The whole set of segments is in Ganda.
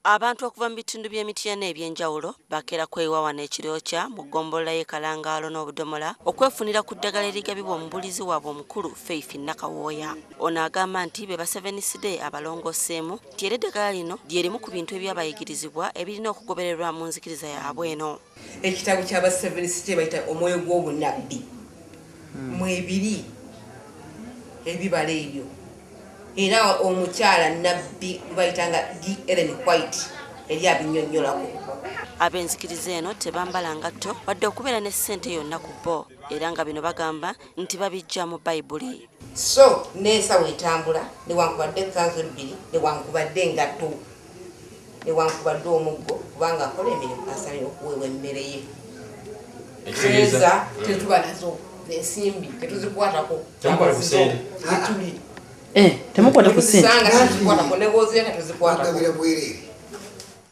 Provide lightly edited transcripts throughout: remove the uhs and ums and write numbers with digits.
Abantu okuva mu bitundu by'Emitiyana eby'enjawulo bakeera kwewawa n'ekirokya mu ggombolola y'e Kalangaalo n'obudomola okwefunira ku ddagala erigabibwa omubulizi waabwe omukulu Faith Nakawooya. Ono agamba nti be baseveniside abalongooseemu nti era eddagala lino lyerimu ku bintu ebyabayigirizibwa ebirina okugobererwa mu nzikiriza yaabwe eno. Ekitabo ky'abaseveniside bayita omwoyo gw'obunnabbi mwebiri ebibala ebyo. Era omukyala nabbi bayitanga Ellen White eri abinnyonnyolako. Ab'enzikiriza eno tebambala ngatto wadde okubeera ne ssente yonna ku bo era nga bino bagamba nti babijja mu Bayibuli. So n'ensawo etambula newankubadde ekkanzu ebbiri newankubadde engatto newankubadde omuggo kubanga akola emirimu asaanye okuweebwa emmere ye. Ekitegeeza tetuba nazo ensimbi tetuzikwatako. Temukwata ku ssente.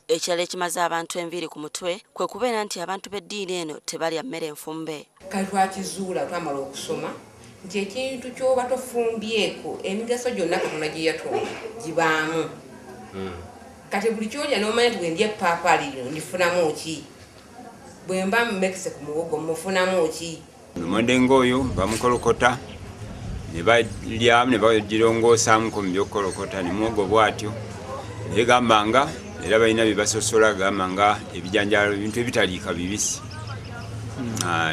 Ekirala ekimaze abantu enviiri ku mutwe kwe kubeera nti abantu b'eddiini eno tebalya mmere enfumbe. Kale twakizuula twamala okusoma nti ekintu ky'oba tofumbyeko emigaso gyonna Katonda gye yatonda gibaamu. Kati buli kyolya n'omanya nti bwe ndya eppapaali lino ndifunamu ki? Bwe mba mmekise ku muwogo mufunamu ki? Omudengo oyo bamukolokota ne balya ne bagirongoosamuko mu by'okukolokota ne muwogo bw'atyo negambanga era balina bye basosola gambanga ebijanjaalo ebintu ebitaliika bibisi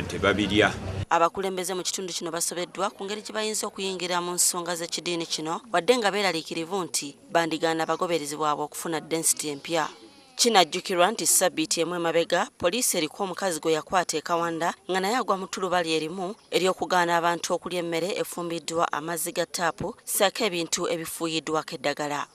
tebabirya. Abakulembeze mu kitundu kino basobeddwa ku ngeri gye bayinza okuyingira mu nsonga z'ekidiini kino wadde nga beeraliikirivu nti bandigaana abagoberezi bwabwe okufuna densite empya. Kinajjukirwa nti ssabbiiti emu emabega poliisi eriko omukazi gwe yakwata e Kawanda nga naye agwa mu ttulubali erimu ery'okugaana abantu okulya emmere efumbiddwa amazzi ga ttaapu ssaako ebintu ebifuuyiddwako eddagala.